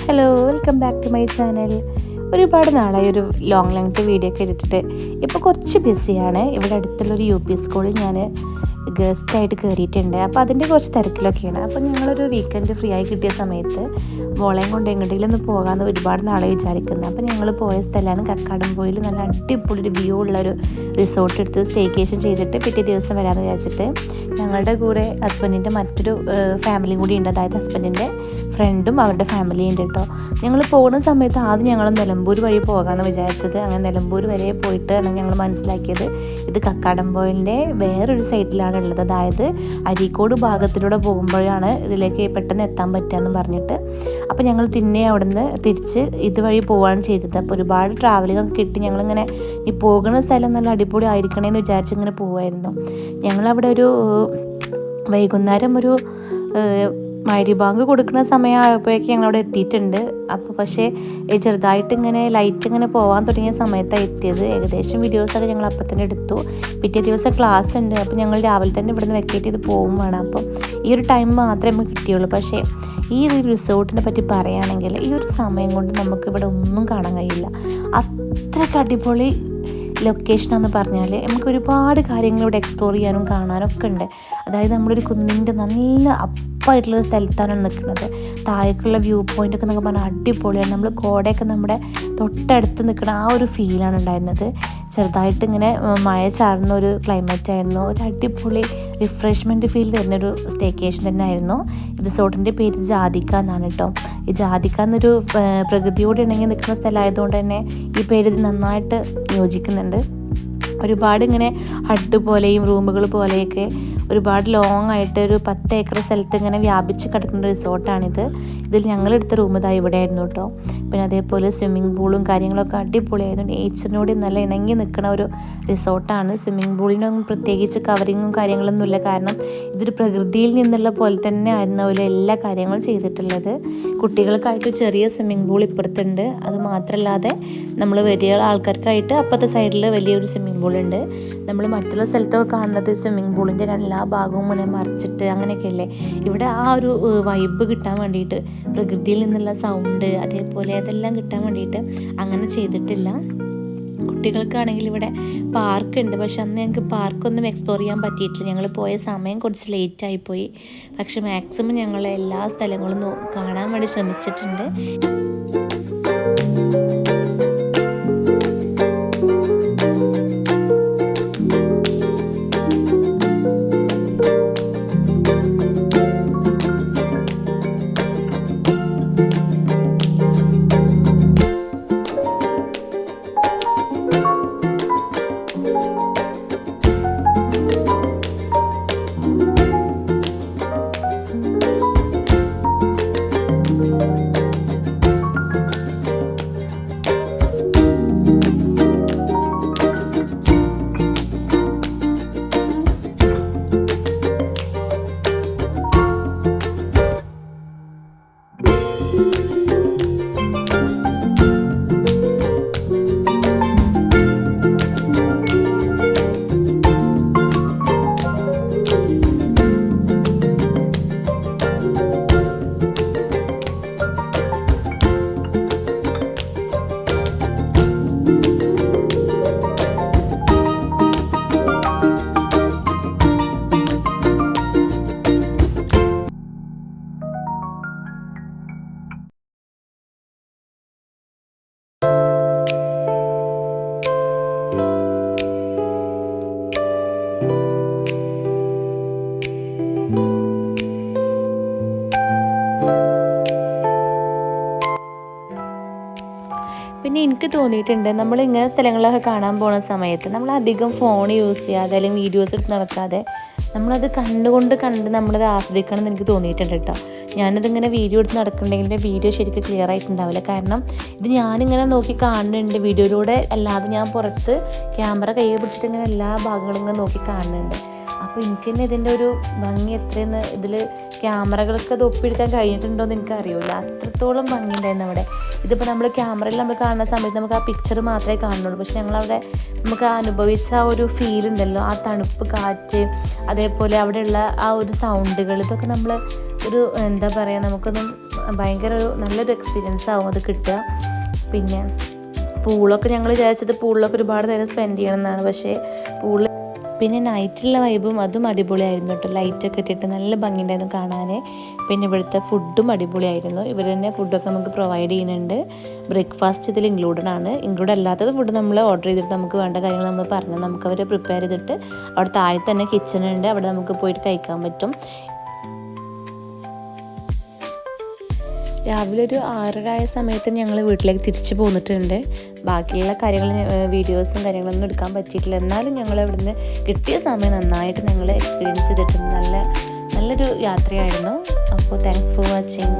Hello, welcome back to my channel. ഒരുപാട് നാളായി ഒരു ലോങ് ലെങ്ത് വീഡിയോ ഒക്കെ എടുത്തിട്ട്. ഇപ്പോൾ കുറച്ച് ബിസിയാണ്. ഇവിടെ അടുത്തുള്ളൊരു UP സ്കൂളിൽ ഞാൻ ഗസ്റ്റായിട്ട് കയറിയിട്ടുണ്ട്. അപ്പോൾ അതിൻ്റെ കുറച്ച് തിരക്കിലൊക്കെയാണ്. അപ്പോൾ ഞങ്ങളൊരു വീക്കെൻഡ് ഫ്രീ ആയി കിട്ടിയ സമയത്ത് മോളെയും കൊണ്ട് എങ്ങോട്ടെങ്കിലും ഒന്ന് പോകാമെന്ന് ഒരുപാട് നാളെ വിചാരിക്കുന്നത്. അപ്പോൾ ഞങ്ങൾ പോയ സ്ഥലമാണ് കക്കാടംപൊയിൽ. നല്ല അടിപൊളി ഒരു വ്യൂ ഉള്ളൊരു റിസോർട്ട് എടുത്ത് സ്റ്റേക്കേഷൻ ചെയ്തിട്ട് പിറ്റേ ദിവസം വരാമെന്ന് വിചാരിച്ചിട്ട് ഞങ്ങളുടെ കൂടെ ഹസ്ബൻഡിൻ്റെ മറ്റൊരു ഫാമിലിയും കൂടി ഉണ്ട്. അതായത് ഹസ്ബൻഡിൻ്റെ ഫ്രണ്ടും അവരുടെ ഫാമിലിയും ഉണ്ട് കേട്ടോ. ഞങ്ങൾ പോകുന്ന സമയത്ത് ആദ്യം ഞങ്ങൾ നിലമ്പൂർ വഴി പോകാമെന്ന് വിചാരിച്ചത്. അങ്ങനെ നിലമ്പൂർ വരെ പോയിട്ടാണ് ഞങ്ങൾ മനസ്സിലാക്കിയത് ഇത് കക്കാടംപൊയിലിൻ്റെ വേറൊരു സൈഡിലാണ് ഉള്ളത്. അതായത് അരീക്കോട് ഭാഗത്തിലൂടെ പോകുമ്പോഴാണ് ഇതിലേക്ക് പെട്ടെന്ന് എത്താൻ പറ്റുകയെന്ന് പറഞ്ഞിട്ട് അപ്പോൾ ഞങ്ങൾ അവിടെ നിന്ന് തിരിച്ച് ഇതുവഴി പോവുകയാണ് ചെയ്തത്. അപ്പോൾ ഒരുപാട് ട്രാവലിംഗ് ഒക്കെ കിട്ടി. ഞങ്ങളിങ്ങനെ ഈ പോകുന്ന സ്ഥലം നല്ല അടിപൊളി ആയിരിക്കണമെന്ന് വിചാരിച്ച് ഇങ്ങനെ പോവുമായിരുന്നു. ഞങ്ങളവിടെ ഒരു വൈകുന്നേരം ഒരു മഗ്‌രിബ് ബാങ്ക് കൊടുക്കുന്ന സമയമായപ്പോഴേക്കും ഞങ്ങളവിടെ എത്തിയിട്ടുണ്ട്. അപ്പോൾ പക്ഷേ ചെറുതായിട്ട് ഇങ്ങനെ ലൈറ്റ് ഇങ്ങനെ പോകാൻ തുടങ്ങിയ സമയത്താണ് എത്തിയത്. ഏകദേശം വീഡിയോസൊക്കെ ഞങ്ങൾ അപ്പം തന്നെ എടുത്തു. പിറ്റേ ദിവസം ക്ലാസ് ഉണ്ട്. അപ്പോൾ ഞങ്ങൾ രാവിലെ തന്നെ ഇവിടുന്ന് വെക്കേറ്റ് ചെയ്ത് പോകും വേണം. അപ്പം ഈ ഒരു ടൈം മാത്രമേ നമുക്ക് കിട്ടിയുള്ളൂ. പക്ഷേ ഈ ഒരു റിസോർട്ടിനെ പറ്റി പറയുകയാണെങ്കിൽ ഈ ഒരു സമയം കൊണ്ട് നമുക്കിവിടെ ഒന്നും കാണാൻ കഴിയില്ല. അത്രയ്ക്ക് അടിപൊളി ലൊക്കേഷനെന്ന് പറഞ്ഞാൽ നമുക്ക് ഒരുപാട് കാര്യങ്ങൾ ഇവിടെ എക്സ്പ്ലോർ ചെയ്യാനും കാണാനും ഒക്കെ ഉണ്ട്. അതായത് നമ്മളൊരു കുന്നിൻ്റെ നല്ല അപ്പായിട്ടുള്ളൊരു സ്ഥലത്താണ് നിൽക്കുന്നത്. താഴേക്കുള്ള വ്യൂ പോയിൻ്റൊക്കെ എന്നൊക്കെ പറഞ്ഞാൽ അടിപൊളിയാണ്. നമ്മൾ കോടയൊക്കെ നമ്മുടെ തൊട്ടടുത്ത് നിൽക്കുന്ന ആ ഒരു ഫീലാണ് ഉണ്ടായിരുന്നത്. ചെറുതായിട്ട് ഇങ്ങനെ മഴ ചാർന്ന ഒരു ക്ലൈമറ്റ് ആയിരുന്നു. ഒരു അടിപൊളി റിഫ്രഷ്മെൻറ്റ് ഫീൽ തരുന്നൊരു സ്റ്റേക്കേഷൻ തന്നെ ആയിരുന്നു. റിസോർട്ടിൻ്റെ പേര് ജാതിക്ക എന്നാണ് കേട്ടോ. ഈ ജാതിക്ക എന്നൊരു പ്രകൃതിയോട് ഇണങ്ങി നിൽക്കുന്ന സ്ഥലമായതുകൊണ്ട് തന്നെ ഈ പേര് നന്നായിട്ട് യോജിക്കുന്നുണ്ട്. ഒരുപാട് ഇങ്ങനെ ഹട്ട് പോലെയും റൂമുകൾ പോലെയൊക്കെ ഒരുപാട് ലോങ് ആയിട്ട് ഒരു 10 ഏക്കർ സ്ഥലത്ത് ഇങ്ങനെ വ്യാപിച്ച് കിടക്കുന്ന റിസോർട്ടാണിത്. ഇതിൽ ഞങ്ങളെടുത്ത റൂം ഇതാ ഇവിടെ ആയിരുന്നു കേട്ടോ. പിന്നെ അതേപോലെ സ്വിമ്മിംഗ് പൂളും കാര്യങ്ങളൊക്കെ അടിപൊളിയായിരുന്നു. നേച്ചറിനോട് നല്ല ഇണങ്ങി നിൽക്കുന്ന ഒരു റിസോർട്ടാണ്. സ്വിമ്മിംഗ് പൂളിനൊന്നും പ്രത്യേകിച്ച് കവറിങ്ങും കാര്യങ്ങളൊന്നുമില്ല. കാരണം ഇതൊരു പ്രകൃതിയിൽ നിന്നുള്ള പോലെ തന്നെ ആയിരുന്ന പോലെ എല്ലാ കാര്യങ്ങളും ചെയ്തിട്ടുള്ളത്. കുട്ടികൾക്കായിട്ട് ചെറിയ സ്വിമ്മിംഗ് പൂൾ ഇപ്പുറത്തുണ്ട്. അത് മാത്രമല്ലാതെ നമ്മൾ വലിയ ആൾക്കാർക്കായിട്ട് അപ്പുറത്തെ സൈഡിൽ വലിയൊരു സ്വിമ്മിംഗ് പൂൾ ഉണ്ട്. നമ്മൾ മറ്റുള്ള സ്ഥലത്തൊക്കെ കാണുന്നത് സ്വിമ്മിംഗ് പൂളിൻ്റെ എല്ലാ ഭാഗവും ഇങ്ങനെ മറിച്ചിട്ട് അങ്ങനെയൊക്കെയല്ലേ. ഇവിടെ ആ ഒരു വൈബ് കിട്ടാൻ വേണ്ടിയിട്ട് പ്രകൃതിയിൽ നിന്നുള്ള സൗണ്ട് അതേപോലെ അതെല്ലാം കിട്ടാൻ വേണ്ടിയിട്ട് അങ്ങനെ ചെയ്തിട്ടില്ല. കുട്ടികൾക്കാണെങ്കിൽ ഇവിടെ പാർക്കുണ്ട്. പക്ഷെ അന്ന് ഞങ്ങൾക്ക് പാർക്കൊന്നും എക്സ്പ്ലോർ ചെയ്യാൻ പറ്റിയിട്ടില്ല. ഞങ്ങൾ പോയ സമയം കുറച്ച് ലേറ്റായിപ്പോയി. പക്ഷെ മാക്സിമം ഞങ്ങൾ എല്ലാ സ്ഥലങ്ങളും കാണാൻ വേണ്ടി ശ്രമിച്ചിട്ടുണ്ട്. പിന്നെ എനിക്ക് തോന്നിയിട്ടുണ്ട് നമ്മൾ ഇങ്ങനെ സ്ഥലങ്ങളൊക്കെ കാണാൻ പോകുന്ന സമയത്ത് നമ്മൾ അധികം ഫോൺ യൂസ് ചെയ്യാതെ അല്ലെങ്കിൽ വീഡിയോസ് എടുത്ത് നടക്കാതെ നമ്മളത് കണ്ട് നമ്മളത് ആസ്വദിക്കണം എന്ന് എനിക്ക് തോന്നിയിട്ടുണ്ട് കേട്ടോ. ഞാനതിങ്ങനെ വീഡിയോ എടുത്ത് നടക്കുന്നുണ്ടെങ്കിൽ വീഡിയോ ശരിക്കും ക്ലിയർ ആയിട്ടുണ്ടാവില്ല. കാരണം ഇത് ഞാനിങ്ങനെ നോക്കി കാണുന്നുണ്ട് വീഡിയോയിലൂടെ, അല്ലാതെ ഞാൻ പുറത്ത് ക്യാമറ കയ്യിൽ പിടിച്ചിട്ട് ഇങ്ങനെ എല്ലാ ഭാഗങ്ങളും ഇങ്ങനെ നോക്കി കാണുന്നുണ്ട്. അപ്പോൾ എനിക്ക് തന്നെ ഇതിൻ്റെ ഒരു ഭംഗി എത്രയെന്ന് ഇതിൽ ക്യാമറകൾക്ക് അത് ഒപ്പിയെടുക്കാൻ കഴിഞ്ഞിട്ടുണ്ടോ എന്ന് എനിക്കറിയില്ല. അത്രത്തോളം ഭംഗിയുണ്ടായിരുന്നു അവിടെ. ഇതിപ്പോൾ നമ്മൾ ക്യാമറയിൽ നമ്മൾ കാണുന്ന സമയത്ത് നമുക്ക് ആ പിക്ചർ മാത്രമേ കാണുന്നുള്ളൂ. പക്ഷെ ഞങ്ങളവിടെ നമുക്ക് അനുഭവിച്ച ആ ഒരു ഫീൽ ഉണ്ടല്ലോ, ആ തണുപ്പ് കാറ്റ് അതേപോലെ അവിടെയുള്ള ആ ഒരു സൗണ്ടുകൾ, ഇതൊക്കെ നമ്മൾ ഒരു എന്താ പറയുക നമുക്കൊന്നും ഭയങ്കര നല്ലൊരു എക്സ്പീരിയൻസ് ആവും അത് കിട്ടുക. പിന്നെ പൂളൊക്കെ ഞങ്ങൾ വിചാരിച്ചത് പൂളിലൊക്കെ ഒരുപാട് നേരം സ്പെൻഡ് ചെയ്യണം എന്നാണ്. പക്ഷേ പൂളിൽ പിന്നെ നൈറ്റിലുള്ള വൈബും അതും അടിപൊളിയായിരുന്നു കേട്ടോ. ലൈറ്റൊക്കെ ഇട്ടിട്ട് നല്ല ഭംഗിയുണ്ടായിരുന്നു കാണാൻ. പിന്നെ ഇവിടുത്തെ ഫുഡും അടിപൊളിയായിരുന്നു. ഇവർ തന്നെ ഫുഡൊക്കെ നമുക്ക് പ്രൊവൈഡ് ചെയ്യുന്നുണ്ട്. ബ്രേക്ക്ഫാസ്റ്റ് ഇതിൽ ഇൻക്ലൂഡ് അല്ലാത്തത് ഫുഡ് നമ്മൾ ഓർഡർ ചെയ്തിട്ട് നമുക്ക് വേണ്ട കാര്യങ്ങൾ നമ്മൾ പറഞ്ഞാൽ നമുക്ക് അവർ പ്രിപ്പയർ ചെയ്തിട്ട് അവിടെ താഴെ തന്നെ കിച്ചൺ ഉണ്ട്, അവിടെ നമുക്ക് പോയിട്ട് കഴിക്കാൻ പറ്റും. രാവിലെ ഒരു 6:30 ആയ സമയത്ത് ഞങ്ങൾ വീട്ടിലേക്ക് തിരിച്ചു പോന്നിട്ടുണ്ട്. ബാക്കിയുള്ള കാര്യങ്ങൾ വീഡിയോസും കാര്യങ്ങളൊന്നും എടുക്കാൻ പറ്റിയിട്ടില്ല. എന്നാലും ഞങ്ങൾ ഇവിടുന്ന് കിട്ടിയ സമയം നന്നായിട്ട് ഞങ്ങൾ എക്സ്പീരിയൻസ് ചെയ്തിട്ടുണ്ട്. നല്ലൊരു യാത്രയായിരുന്നു. അപ്പോൾ താങ്ക്സ് ഫോർ വാച്ചിങ്.